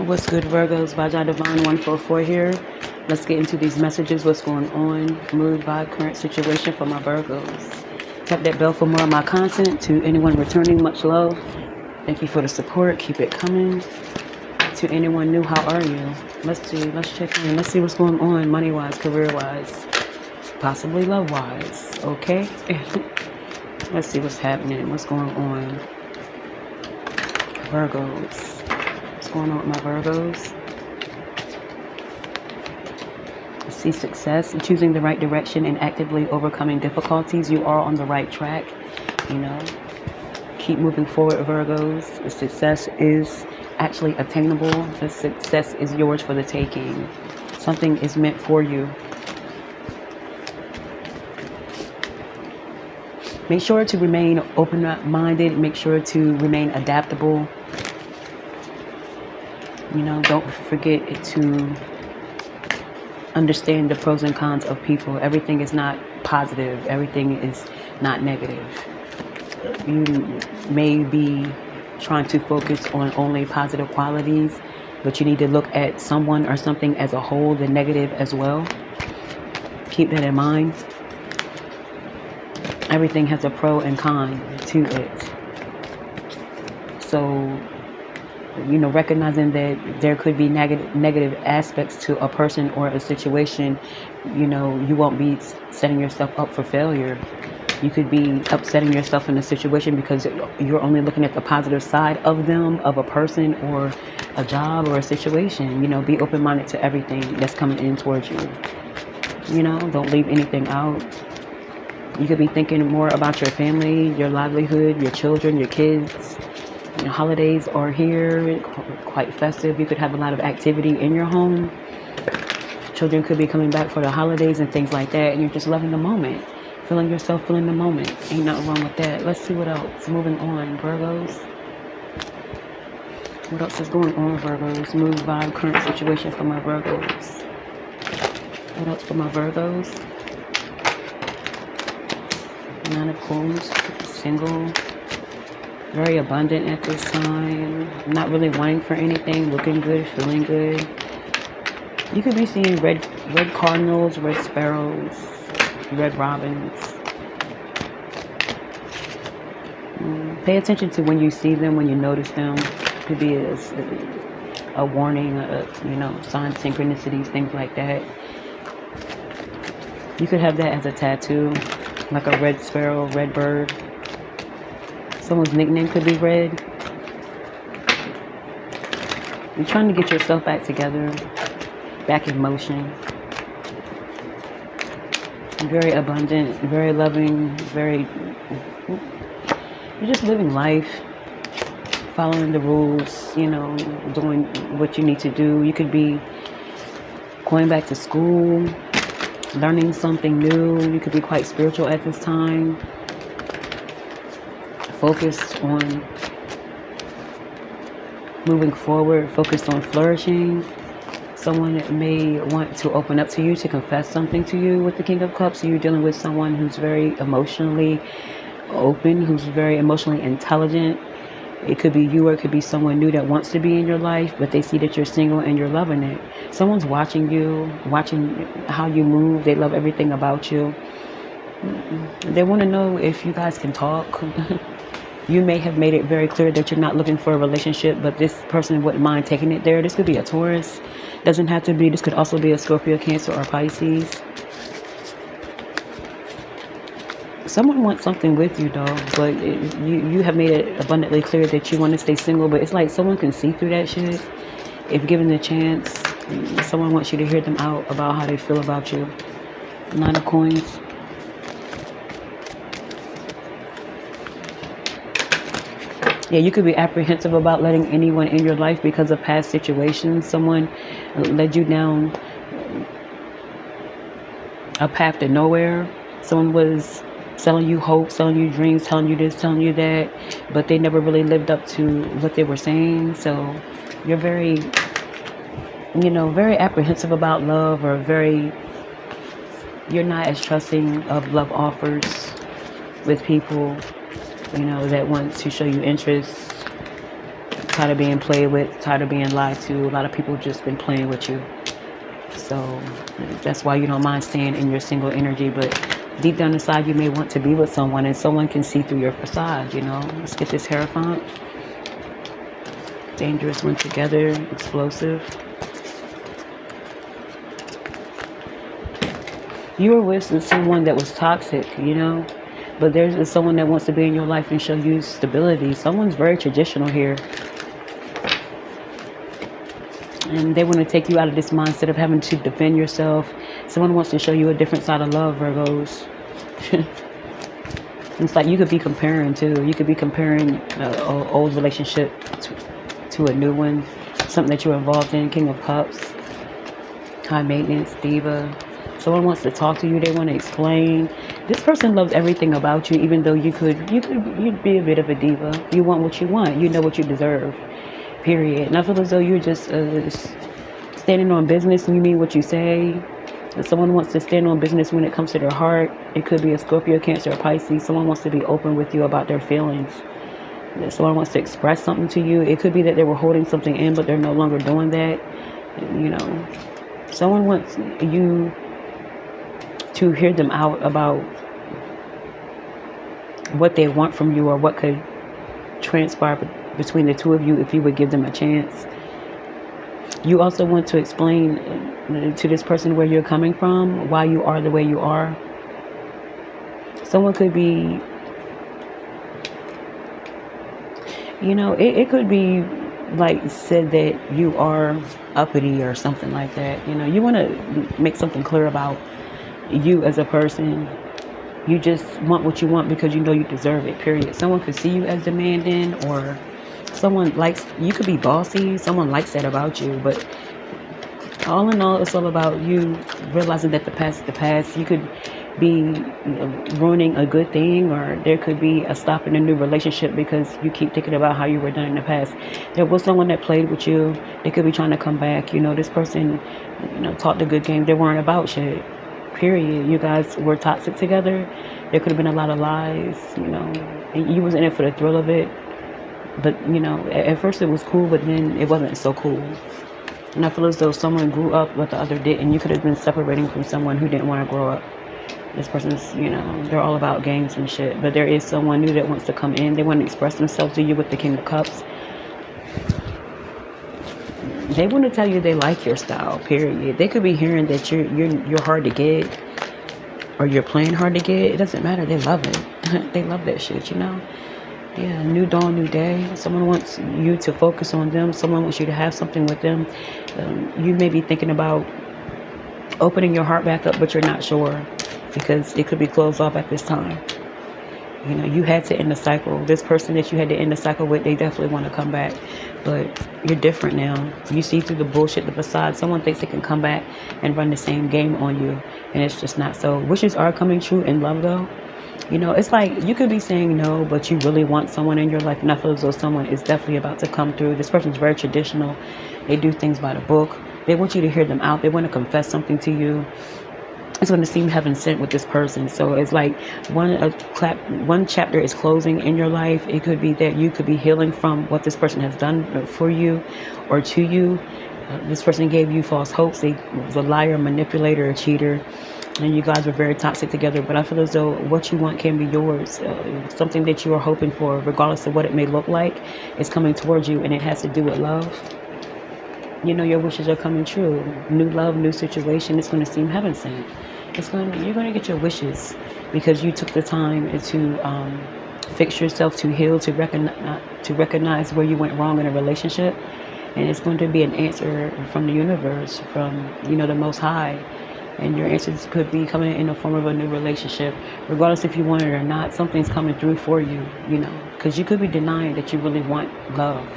What's good, Virgos? Vajra Divine 144 here. Let's get into these messages. What's going on? Mood, vibe, current situation for my Virgos. Tap that bell for more of my content. To anyone returning, much love. Thank you for the support. Keep it coming. To anyone new, how are you? Let's see. Let's check in. Let's see what's going on money-wise, career-wise, possibly love-wise. Okay? Let's see what's happening. What's going on? Virgos. What's going on with my Virgos? I see success in choosing the right direction and actively overcoming difficulties. You are on the right track. Keep moving forward, Virgos. The success is actually attainable. The success is yours for the taking. Something is meant for you. Make sure to remain open-minded. Make sure to remain adaptable. Don't forget to understand the pros and cons of people. Everything is not positive. Everything is not negative. You may be trying to focus on only positive qualities, but you need to look at someone or something as a whole, the negative as well. Keep that in mind. Everything has a pro and con to it. So, recognizing that there could be negative aspects to a person or a situation, you won't be setting yourself up for failure. You could be upsetting yourself in a situation because you're only looking at the positive side of them, of a person or a job or a situation. Be open-minded to everything that's coming in towards you. Don't leave anything out. You could be thinking more about your family, your livelihood, your children, your kids. Holidays are here, quite festive. You could have a lot of activity in your home. Children could be coming back for the holidays and things like that, and you're just loving the moment, feeling yourself, feeling the moment. Ain't nothing wrong with that. Let's see what else. Moving on, Virgos. What else is going on, Virgos? Mood, vibe, current situation for my Virgos. What else for my Virgos? Nine of Coins, single. Very abundant at this time. Not really wanting for anything. Looking good, feeling good. You could be seeing red cardinals, red sparrows, red robins. Pay attention to when you see them, when you notice them. Could be a warning, signs, synchronicities, things like that. You could have that as a tattoo, like a red sparrow, red bird. Someone's nickname could be red. You're trying to get yourself back together, back in motion. Very abundant, very loving, you're just living life, following the rules, doing what you need to do. You could be going back to school, learning something new. You could be quite spiritual at this time. Focused on moving forward, focused on flourishing. Someone may want to open up to you, to confess something to you with the King of Cups. You're dealing with someone who's very emotionally open, who's very emotionally intelligent. It could be you or it could be someone new that wants to be in your life, but they see that you're single and you're loving it. Someone's watching you, watching how you move. They love everything about you. They want to know if you guys can talk. You may have made it very clear that you're not looking for a relationship, but this person wouldn't mind taking it there. This could be a Taurus. Doesn't have to be. This could also be a Scorpio, Cancer, or Pisces. Someone wants something with you, though, but you have made it abundantly clear that you want to stay single, but it's like someone can see through that shit. If given the chance, someone wants you to hear them out about how they feel about you. Nine of Coins. Yeah, you could be apprehensive about letting anyone in your life because of past situations. Someone led you down a path to nowhere. Someone was selling you hope, selling you dreams, telling you this, telling you that, but they never really lived up to what they were saying. So you're very apprehensive about love, or you're not as trusting of love offers with people, that want to show you interest. tired of being played with, tired of being lied to. A lot of people just been playing with you. So that's why you don't mind staying in your single energy. But deep down inside, you may want to be with someone, and someone can see through your facade, you know. Let's get this Hierophant. Dangerous when together, explosive. You were with someone that was toxic, you know. But there's someone that wants to be in your life and show you stability. Someone's very traditional here. And they want to take you out of this mindset of having to defend yourself. Someone wants to show you a different side of love, Virgos. It's like you could be comparing too. You could be comparing an old relationship to a new one. Something that you're involved in. King of Cups. High maintenance, diva. Someone wants to talk to you. They want to explain. This person loves everything about you, even though you'd be a bit of a diva. You want what you want. You know what you deserve. Period. And I feel as though you're just standing on business and you mean what you say. If someone wants to stand on business when it comes to their heart, it could be a Scorpio, Cancer, or Pisces. Someone wants to be open with you about their feelings. If someone wants to express something to you, it could be that they were holding something in, but they're no longer doing that. You know, someone wants you to hear them out about what they want from you or what could transpire between the two of you if you would give them a chance. You also want to explain to this person where you're coming from, why you are the way you are. Someone could be, you know, it could be like said that you are uppity or something like that. You know, you want to make something clear about you as a person. You just want what you want because you know you deserve it, period. Someone could see you as demanding, or someone likes, you could be bossy, someone likes that about you. But all in all, it's all about you realizing that the past is the past. You could be ruining a good thing, or there could be a stop in a new relationship because you keep thinking about how you were done in the past. There was someone that played with you. They could be trying to come back. You know, this person, you know, talked a good game. They weren't about shit. Period. You guys were toxic together. There could have been a lot of lies, you know, and you was in it for the thrill of it. But, you know, at first it was cool, but then it wasn't so cool. And I feel as though someone grew up but the other didn't. You could have been separating from someone who didn't want to grow up. This person's, you know, they're all about games and shit. But there is someone new that wants to come in. They want to express themselves to you with the King of Cups. They want to tell you they like your style, period. They could be hearing that you're hard to get, or you're playing hard to get. It doesn't matter. They love it. They love that shit, you know. Yeah, new dawn, new day. Someone wants you to focus on them. Someone wants you to have something with them. You may be thinking about opening your heart back up, but you're not sure because it could be closed off at this time. You know, you had to end the cycle. This person that you had to end the cycle with, they definitely want to come back. But you're different now. You see through the bullshit, the facade. Someone thinks they can come back and run the same game on you. And it's just not so. Wishes are coming true in love, though. You know, it's like you could be saying no, but you really want someone in your life. And I feel as though someone is definitely about to come through. This person's very traditional. They do things by the book. They want you to hear them out. They want to confess something to you. It's going to seem heaven sent with this person. So it's like one chapter is closing in your life. It could be that you could be healing from what this person has done for you or to you. This person gave you false hopes. They was a liar, manipulator, a cheater, and you guys were very toxic together. But I feel as though what you want can be yours. Something that you are hoping for, regardless of what it may look like, is coming towards you, and it has to do with love. You know, your wishes are coming true. New love, new situation. It's going to seem heaven sent. You're going to get your wishes because you took the time to fix yourself, to heal, to recognize where you went wrong in a relationship. And it's going to be an answer from the universe, from, you know, the Most High. And your answers could be coming in the form of a new relationship. Regardless if you want it or not, something's coming through for you, you know. Because you could be denying that you really want love.